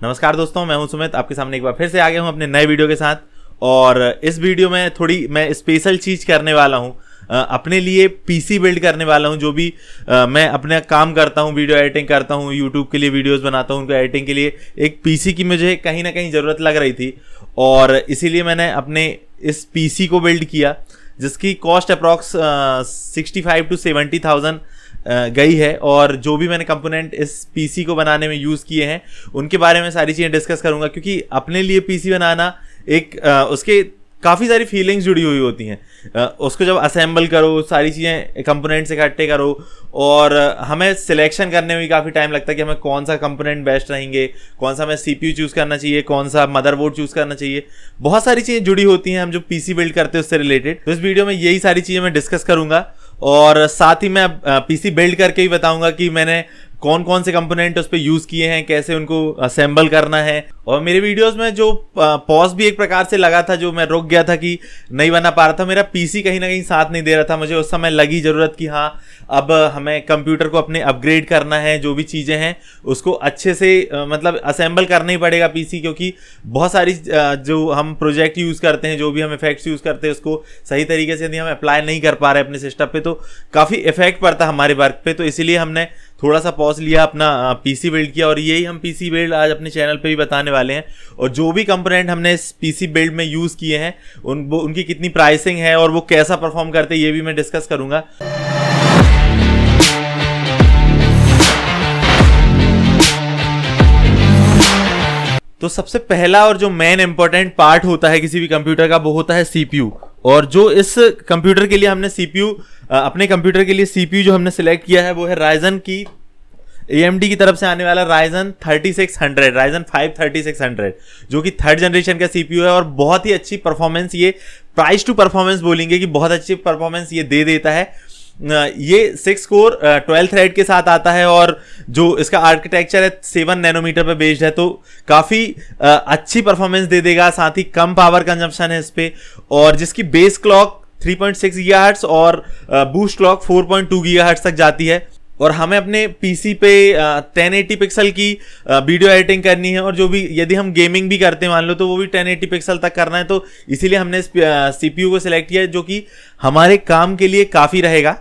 नमस्कार दोस्तों, मैं हूं सुमित, आपके सामने एक बार फिर से आ गया हूं अपने नए वीडियो के साथ। और इस वीडियो में थोड़ी मैं स्पेशल चीज़ करने वाला हूं, अपने लिए पीसी बिल्ड करने वाला हूं। जो भी मैं अपना काम करता हूं, वीडियो एडिटिंग करता हूं, यूट्यूब के लिए वीडियोस बनाता हूं, उनको एडिटिंग के लिए एक पीसी की मुझे कहीं ना कहीं ज़रूरत लग रही थी और इसीलिए मैंने अपने इस पीसी को बिल्ड किया, जिसकी कॉस्ट अप्रॉक्स 65 to 70,000 गई है। और जो भी मैंने कंपोनेंट इस पीसी को बनाने में यूज़ किए हैं उनके बारे में सारी चीज़ें डिस्कस करूंगा, क्योंकि अपने लिए पीसी बनाना एक उसके काफ़ी सारी फीलिंग्स जुड़ी हुई होती हैं। उसको जब असेंबल करो, सारी चीज़ें कंपोनेंट्स इकट्ठे करो, और हमें सिलेक्शन करने में भी काफ़ी टाइम लगता है कि हमें कौन सा कंपोनेंट बेस्ट रहेंगे, कौन सा हमें सीपीयू चूज़ करना चाहिए, कौन सा मदरबोर्ड चूज़ करना चाहिए। बहुत सारी चीज़ें जुड़ी होती हैं हम जो पीसी बिल्ड करते हैं उससे रिलेटेड। तो इस वीडियो में यही सारी चीज़ें मैं डिस्कस करूँगा और साथ ही मैं पीसी बिल्ड करके भी बताऊँगा कि मैंने कौन कौन से कंपोनेंट उस पर यूज़ किए हैं, कैसे उनको असेंबल करना है। और मेरे वीडियोस में जो पॉज भी एक प्रकार से लगा था, जो मैं रुक गया था कि नहीं बना पा रहा था, मेरा पीसी कहीं ना कहीं साथ नहीं दे रहा था। मुझे उस समय लगी ज़रूरत कि हाँ, अब हमें कंप्यूटर को अपने अपग्रेड करना है, जो भी चीज़ें हैं उसको अच्छे से मतलब असेंबल करना ही पड़ेगा पीसी, क्योंकि बहुत सारी जो हम प्रोजेक्ट यूज़ करते हैं, जो भी हम इफेक्ट्स यूज़ करते हैं, उसको सही तरीके से यदि हम अप्लाई नहीं कर पा रहे अपने सिस्टम पे तो काफ़ी इफेक्ट पड़ता है हमारे वर्क पे। तो इसीलिए हमने थोड़ा सा पॉज लिया, अपना पीसी बिल्ड किया, और यही हम पीसी बिल्ड आज अपने चैनल पे भी बताने वाले हैं। और जो भी कंपोनेंट हमने इस पीसी बिल्ड में यूज़ किए हैं उनकी कितनी प्राइसिंग है और वो कैसा परफॉर्म करते हैं, ये भी मैं डिस्कस करूंगा। तो सबसे पहला और जो मेन इंपॉर्टेंट पार्ट होता है किसी भी कंप्यूटर का, वो होता है सीपीयू। और जो इस कंप्यूटर के लिए हमने सीपीयू, अपने कंप्यूटर के लिए सीपीयू जो हमने सिलेक्ट किया है वो है राइजन की AMD की तरफ से आने वाला राइजन 3600, राइजन 5 3600, जो कि थर्ड जनरेशन का सीपीयू है। और बहुत ही अच्छी परफॉर्मेंस, ये प्राइस टू परफॉर्मेंस बोलेंगे कि बहुत अच्छी परफॉर्मेंस ये दे देता है। ये 6 कोर 12 थ्रेड के साथ आता है और जो इसका आर्किटेक्चर है 7 नैनोमीटर पे बेस्ड है, तो काफ़ी अच्छी परफॉर्मेंस दे देगा। साथ ही कम पावर कंजम्पशन है इस पे, और जिसकी बेस क्लॉक 3.6 गीगाहर्ट्ज और बूस्ट क्लॉक 4.2 गीगाहर्ट्ज तक जाती है। और हमें अपने पीसी पे 1080 पिक्सल की वीडियो एडिटिंग करनी है, और जो भी यदि हम गेमिंग भी करते हैं मान लो, तो वो भी 1080 पिक्सल तक करना है। तो इसीलिए हमने इस सीपीयू को सिलेक्ट किया, जो कि हमारे काम के लिए काफ़ी रहेगा।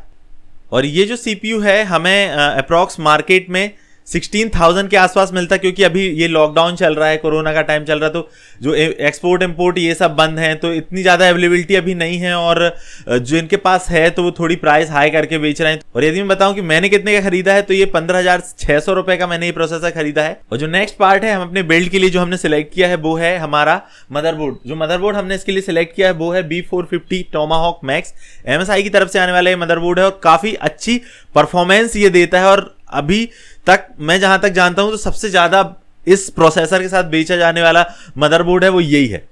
और ये जो सीपीयू है हमें अप्रॉक्स मार्केट में 16,000 के आसपास मिलता है, क्योंकि अभी ये लॉकडाउन चल रहा है, कोरोना का टाइम चल रहा है, तो जो एक्सपोर्ट इंपोर्ट ये सब बंद हैं, तो इतनी ज़्यादा अवेलेबिलिटी अभी नहीं है। और जो इनके पास है तो वो थोड़ी प्राइस हाई करके बेच रहे हैं। और यदि मैं बताऊं कि मैंने कितने का खरीदा है, तो ये 15,600 रुपये का मैंने ये प्रोसेसर खरीदा है। और जो नेक्स्ट पार्ट है, हम अपने बिल्ड के लिए जो हमने सिलेक्ट किया है वो है हमारा मदरबोर्ड। जो मदरबोर्ड हमने इसके लिए सिलेक्ट किया है वो है B450 टोमाहॉक मैक्स, MSI की तरफ से आने वाला ये मदरबोर्ड है, और काफ़ी अच्छी परफॉर्मेंस ये देता है। और अभी तक मैं जहां तक जानता हूं तो सबसे ज़्यादा इस प्रोसेसर के साथ बेचा जाने वाला मदरबोर्ड है वो यही है,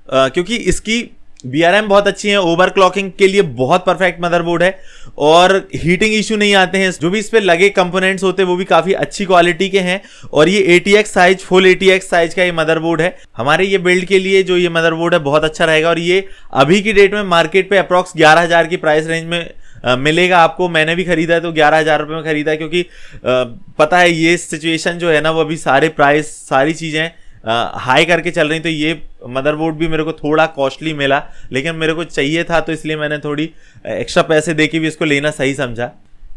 क्योंकि इसकी VRM बहुत अच्छी है, ओवरक्लॉकिंग के लिए बहुत परफेक्ट मदरबोर्ड है, और हीटिंग इशू नहीं आते हैं। जो भी इस पे लगे कंपोनेंट्स होते हैं वो भी काफ़ी अच्छी क्वालिटी के हैं। और ये ATX size, full ATX size का ये मदरबोर्ड है। हमारे ये बिल्ड के लिए जो ये मदरबोर्ड है बहुत अच्छा रहेगा, और ये अभी की डेट में मार्केट पे अप्रॉक्स 11,000 की प्राइस रेंज में मिलेगा आपको। मैंने भी खरीदा है तो 11,000 रुपये में खरीदा है, क्योंकि पता है ये सिचुएशन जो है ना, वो अभी सारे प्राइस, सारी चीज़ें हाई करके चल रही। तो ये मदरबोर्ड भी मेरे को थोड़ा कॉस्टली मिला, लेकिन मेरे को चाहिए था, तो इसलिए मैंने थोड़ी एक्स्ट्रा पैसे दे के भी इसको लेना सही समझा।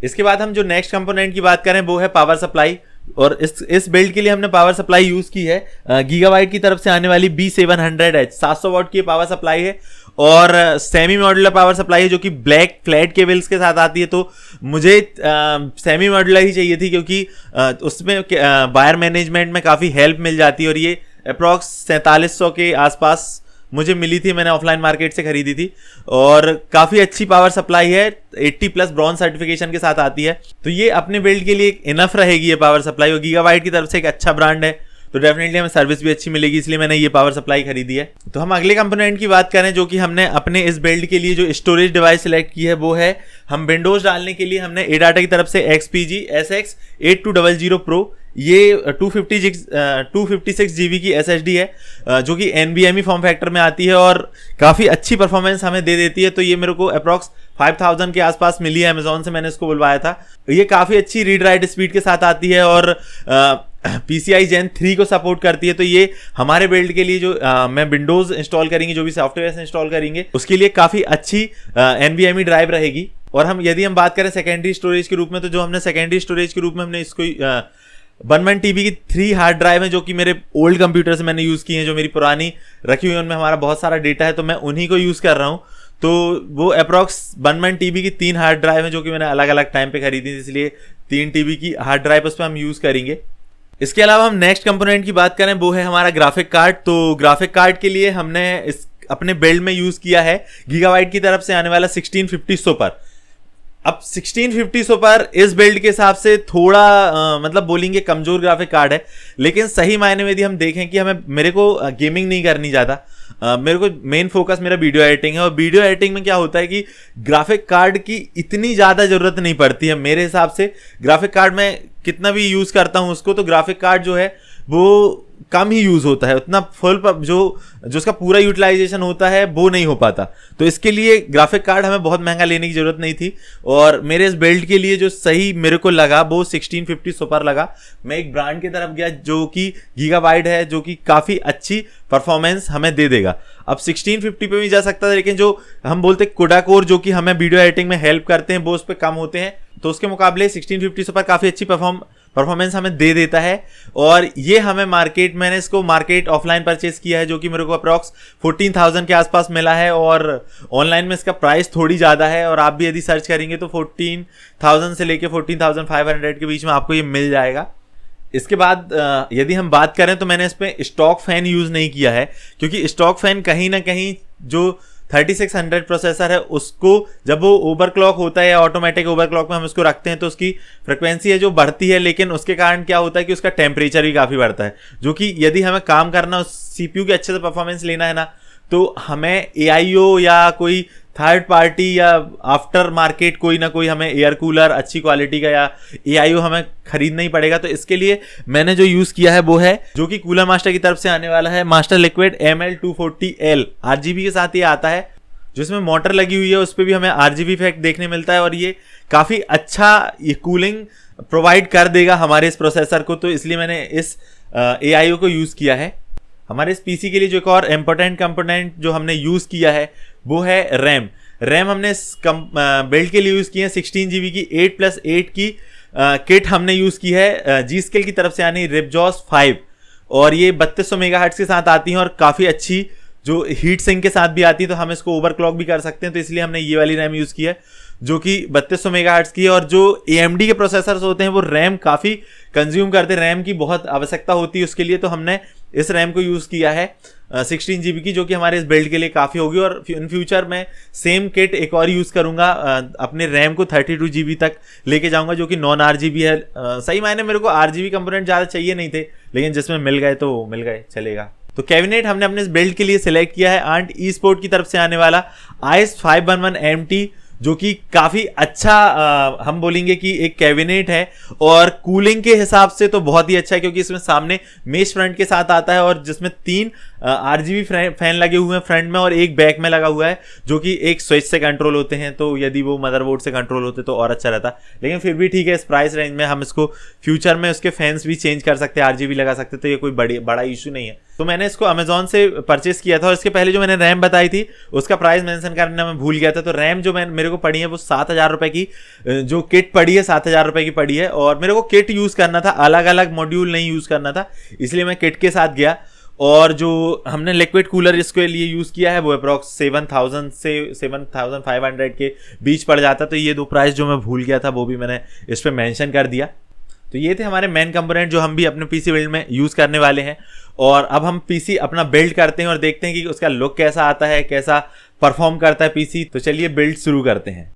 इसके बाद हम जो नेक्स्ट कंपोनेंट की बात करें वो है पावर सप्लाई। और इस बिल्ड के लिए हमने पावर सप्लाई यूज़ की है गीगाबाइट की तरफ से आने वाली B700H 700 वाट की पावर सप्लाई है, और सेमी मॉड्यूलर पावर सप्लाई है, जो कि ब्लैक फ्लैट केबल्स के साथ आती है। तो मुझे सेमी मॉड्यूलर ही चाहिए थी, क्योंकि उसमें वायर मैनेजमेंट में काफ़ी हेल्प मिल जाती है। और ये अप्रॉक्स 4700 के आसपास मुझे मिली थी, मैंने ऑफलाइन मार्केट से खरीदी थी, और काफ़ी अच्छी पावर सप्लाई है, 80+ ब्रॉन्ज सर्टिफिकेशन के साथ आती है। तो ये अपने बिल्ड के लिए इनफ रहेगी ये पावर सप्लाई, और गीगाबाइट की तरफ से एक अच्छा ब्रांड है, तो डेफिनेटली हमें सर्विस भी अच्छी मिलेगी, इसलिए मैंने ये पावर सप्लाई खरीदी है। तो हम अगले कंपोनेंट की बात करें, जो कि हमने अपने इस बिल्ड के लिए जो स्टोरेज डिवाइस सिलेक्ट की है वो है, हम विंडोज डालने के लिए हमने एडाटा की तरफ से XPG SX 8200 Pro, ये 256 GB की SSD है, जो कि NVMe फॉर्म फैक्टर में आती है, और काफ़ी अच्छी परफॉर्मेंस हमें दे देती है। तो ये मेरे को अप्रॉक्स 5000 के आसपास मिली है, अमेजोन से मैंने इसको बुलवाया था। ये काफ़ी अच्छी रीड राइट स्पीड के साथ आती है, और PCI Gen 3 को सपोर्ट करती है। तो ये हमारे बिल्ड के लिए जो मैं विंडोज इंस्टॉल करेंगे, जो भी सॉफ्टवेयर इंस्टॉल करेंगे उसके लिए काफी अच्छी NVMe ड्राइव रहेगी। और यदि हम बात करें सेकेंडरी स्टोरेज के रूप में, तो जो हमने सेकेंडरी स्टोरेज के रूप में हमने इसको 1 TB की 3 हार्ड ड्राइव है, जो कि मेरे ओल्ड कंप्यूटर से मैंने यूज की है, जो मेरी पुरानी रखी हुई है, उनमें हमारा बहुत सारा डेटा है, तो मैं उन्हीं को यूज कर रहा हूँ। तो वो अप्रॉक्स 1 TB की 3 हार्ड ड्राइव है, जो कि मैंने अलग अलग टाइम पे खरीदी थी, इसलिए 3 TB की हार्ड ड्राइव उस पर हम यूज करेंगे। इसके अलावा हम नेक्स्ट कंपोनेंट की बात करें, वो है हमारा ग्राफिक कार्ड। तो ग्राफिक कार्ड के लिए हमने इस अपने बिल्ड में यूज किया है गीगाबाइट की तरफ से आने वाला 1650 सुपर। अब 1650 सुपर इस बिल्ड के हिसाब से थोड़ा मतलब बोलेंगे कमजोर ग्राफिक कार्ड है, लेकिन सही मायने में यदि हम देखें कि मेरे को गेमिंग नहीं करनी ज्यादा, मेरे को मेन फोकस मेरा वीडियो एडिटिंग है, और वीडियो एडिटिंग में क्या होता है कि ग्राफिक कार्ड की इतनी ज्यादा जरूरत नहीं पड़ती है मेरे हिसाब से। ग्राफिक कार्ड में कितना भी यूज करता हूं उसको, तो ग्राफिक कार्ड जो है वो कम ही यूज होता है, उतना फुल जो उसका पूरा यूटिलाइजेशन होता है वो नहीं हो पाता। तो इसके लिए ग्राफिक कार्ड हमें बहुत महंगा लेने की जरूरत नहीं थी, और मेरे इस बिल्ड के लिए जो सही मेरे को लगा वो 1650 सुपर लगा। मैं एक ब्रांड की तरफ गया जो कि गीगाबाइट है, जो कि काफी अच्छी परफॉर्मेंस हमें दे देगा। अब 1650 पे भी जा सकता था, लेकिन जो हम बोलते कुडा कोर जो कि हमें वीडियो एडिटिंग में हेल्प करते हैं, वो उस पर कम होते हैं, तो उसके मुकाबले 1650 सुपर काफी अच्छी परफॉर्मेंस हमें दे देता है। और ये हमें मैंने इसको मार्केट ऑफलाइन परचेस किया है, जो कि मेरे को अप्रॉक्स 14,000 के आसपास मिला है, और ऑनलाइन में इसका प्राइस थोड़ी ज़्यादा है, और आप भी यदि सर्च करेंगे तो 14,000 से लेके 14,500 के बीच में आपको ये मिल जाएगा। इसके बाद यदि हम बात करें तो मैंने इस पर स्टॉक फैन यूज़ नहीं किया है, क्योंकि स्टॉक फैन कहीं ना कहीं जो 3600 प्रोसेसर है उसको जब वो ओवरक्लॉक होता है या ऑटोमेटिक ओवरक्लॉक में हम इसको रखते हैं, तो उसकी फ्रिक्वेंसी है जो बढ़ती है, लेकिन उसके कारण क्या होता है कि उसका टेम्परेचर भी काफ़ी बढ़ता है, जो कि यदि हमें काम करना, उस CPU के अच्छे से परफॉर्मेंस लेना है ना, तो हमें AIO या कोई थर्ड पार्टी या आफ्टर मार्केट कोई ना कोई हमें एयर कूलर अच्छी क्वालिटी का या AIO हमें खरीदना ही पड़ेगा। तो इसके लिए मैंने जो यूज़ किया है वो है जो कि कूलर मास्टर की तरफ से आने वाला है मास्टर लिक्विड ML240L। RGB के साथ ये आता है, जिसमें मोटर लगी हुई है, उस पर भी हमें RGB इफेक्ट देखने मिलता है, और ये काफ़ी अच्छा ये कूलिंग प्रोवाइड कर देगा हमारे इस प्रोसेसर को। तो इसलिए मैंने इस AIO को यूज़ किया है। हमारे इस PC के लिए जो एक और इम्पोर्टेंट कंपोनेंट जो हमने यूज़ किया है वो है रैम हमने इस बिल्ड के लिए यूज़ की है 16 GB की 8+8 की किट हमने यूज़ की है G-Skill की तरफ से आनी Ripjaws 5, और ये 3200 मेगाहर्ट्ज़ के साथ आती हैं और काफ़ी अच्छी जो हीट सिंक के साथ भी आती है, तो हम इसको ओवरक्लॉक भी कर सकते हैं। तो इसलिए हमने ये वाली रैम यूज़ की है जो कि 3200 मेगाहर्ट्ज़ की है। और जो AMD के प्रोसेसर्स होते हैं वो रैम काफ़ी कंज्यूम करते हैं, रैम की बहुत आवश्यकता होती है उसके लिए, तो हमने इस रैम को यूज़ किया है 16 GB की, जो कि हमारे इस बिल्ड के लिए काफ़ी होगी। और इन फ्यूचर में सेम किट एक और यूज़ करूँगा, अपने रैम को 32 GB तक लेके जाऊँगा, जो कि नॉन RGB है। सही मायने मेरे को RGB कंपोनेंट ज़्यादा चाहिए नहीं थे, लेकिन जिसमें मिल गए तो मिल गए, चलेगा। तो कैबिनेट हमने अपने इस बिल्ड के लिए सिलेक्ट किया है आंट ई-स्पोर्ट की तरफ से आने वाला ICE 511 MT, जो कि काफ़ी अच्छा हम बोलेंगे कि एक कैबिनेट है, और कूलिंग के हिसाब से तो बहुत ही अच्छा है, क्योंकि इसमें सामने मेश फ्रंट के साथ आता है, और जिसमें 3 RGB फैन लगे हुए हैं फ्रंट में और एक बैक में लगा हुआ है, जो कि एक स्विच से कंट्रोल होते हैं। तो यदि वो मदरबोर्ड से कंट्रोल होते तो और अच्छा रहता, लेकिन फिर भी ठीक है, इस प्राइस रेंज में हम इसको फ्यूचर में उसके फैंस भी चेंज कर सकते हैं, RGB लगा सकते, तो ये कोई बड़ा इशू नहीं है। तो मैंने इसको अमेजोन से परचेस किया था, और इसके पहले जो मैंने रैम बताई थी उसका प्राइस मेंशन करना मैं भूल गया था। तो रैम जो मेरे को पड़ी है वो 7000 रुपए की, जो किट पड़ी है 7000 रुपए की पड़ी है, और मेरे को किट यूज़ करना था, अलग अलग मॉड्यूल नहीं यूज़ करना था, इसलिए मैं किट के साथ गया। और जो हमने लिक्विड कूलर इसके लिए यूज़ किया है वो अप्रॉक्स 7000 से 7500 के बीच पड़ जाता। तो ये दो प्राइस जो मैं भूल गया था वो भी मैंने इस पर मेंशन कर दिया। तो ये थे हमारे मेन कंपोनेंट जो हम भी अपने PC बिल्ड में यूज़ करने वाले हैं। और अब हम PC अपना बिल्ड करते हैं और देखते हैं कि उसका लुक कैसा आता है, कैसा परफॉर्म करता है PC। तो चलिए बिल्ड शुरू करते हैं।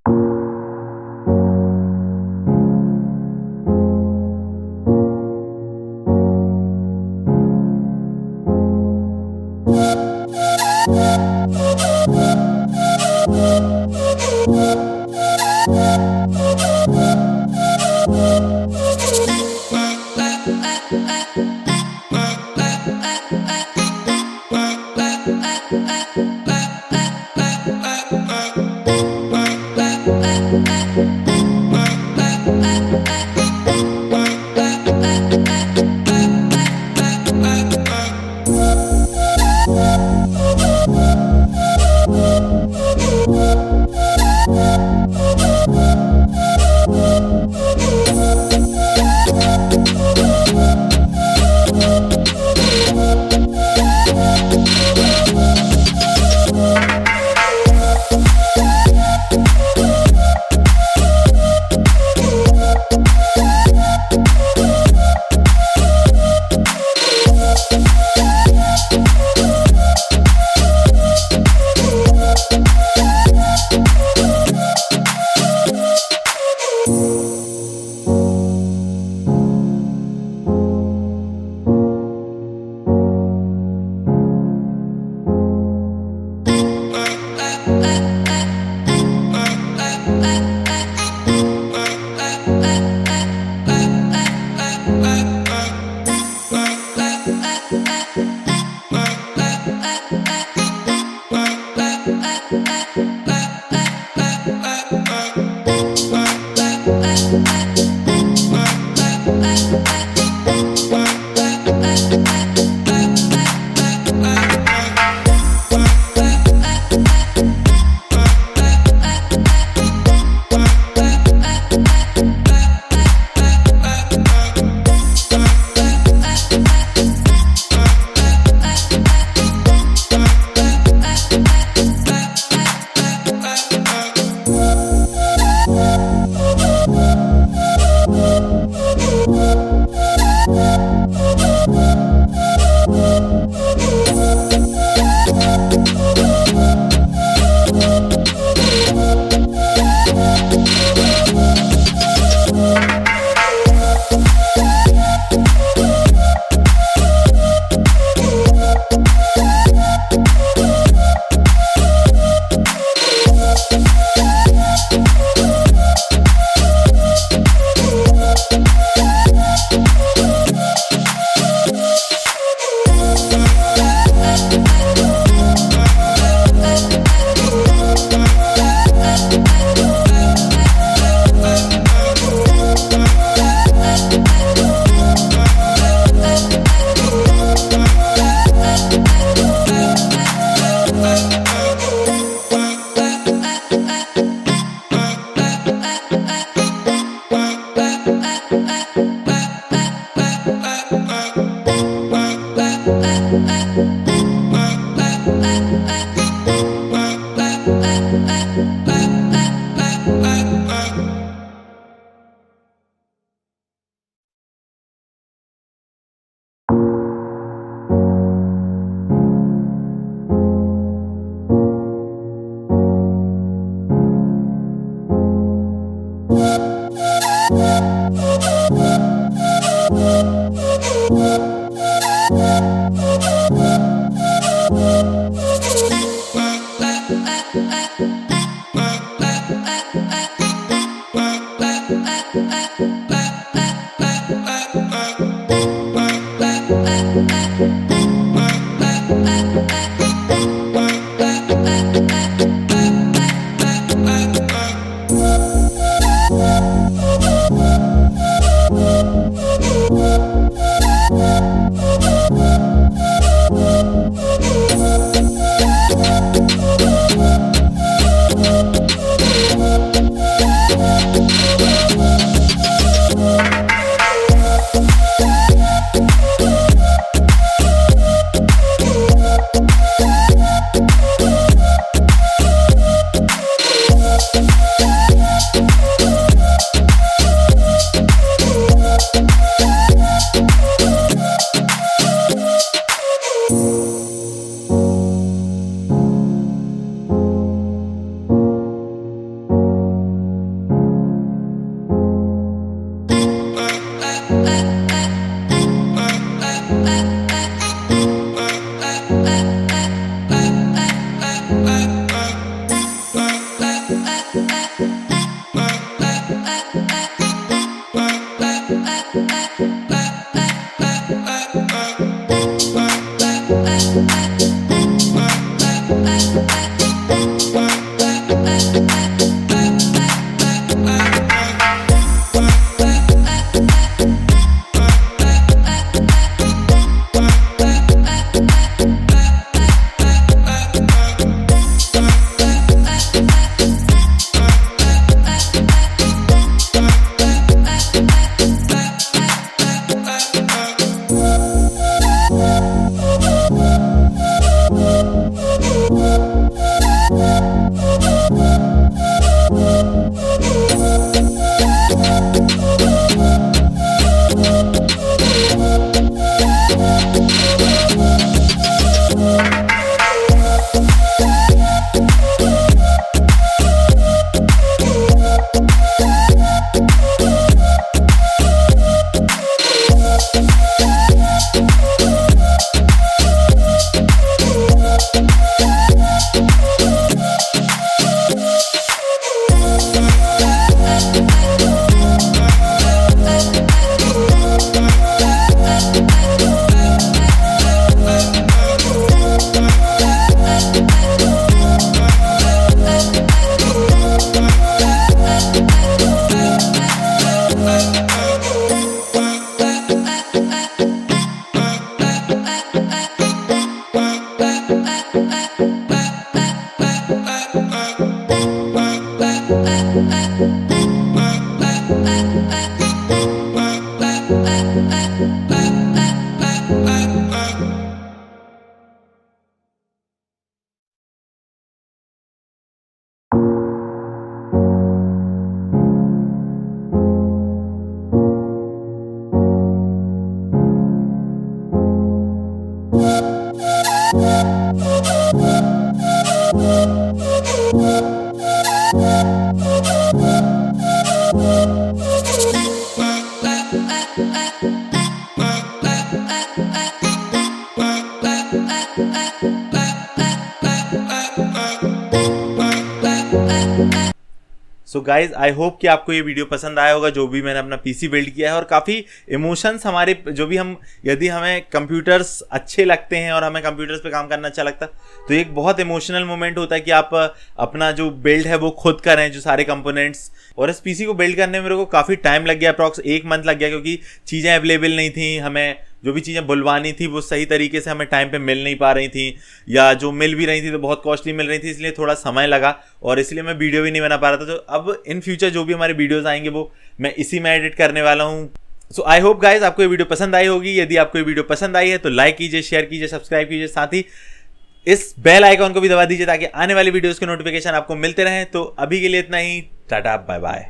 सो गाइज आई होप कि आपको ये वीडियो पसंद आया होगा, जो भी मैंने अपना पीसी बिल्ड किया है। और काफ़ी इमोशंस हमारे जो भी हम, यदि हमें कंप्यूटर्स अच्छे लगते हैं और हमें कंप्यूटर्स पे काम करना अच्छा लगता है तो एक बहुत इमोशनल मोमेंट होता है कि आप अपना जो बिल्ड है वो खुद करें, जो सारे कंपोनेंट्स। और इस पीसी को बिल्ड करने में मेरे को काफ़ी टाइम लग गया, अप्रॉक्स 1 मंथ लग गया, क्योंकि चीज़ें अवेलेबल नहीं थी, हमें जो भी चीज़ें बुलवानी थी वो सही तरीके से हमें टाइम पे मिल नहीं पा रही थी, या जो मिल भी रही थी तो बहुत कॉस्टली मिल रही थी, इसलिए थोड़ा समय लगा और इसलिए मैं वीडियो भी नहीं बना पा रहा था। तो अब इन फ्यूचर जो भी हमारे वीडियोस आएंगे वो मैं इसी में एडिट करने वाला हूँ। सो आई होप गाइज आपको ये वीडियो पसंद आई होगी। यदि आपको ये वीडियो पसंद आई है तो लाइक कीजिए, शेयर कीजिए, सब्सक्राइब कीजिए, साथ ही इस बेल आइकॉन को भी दबा दीजिए ताकि आने वाली वीडियोस के नोटिफिकेशन आपको मिलते रहें। तो अभी के लिए इतना ही, टाटा बाय बाय।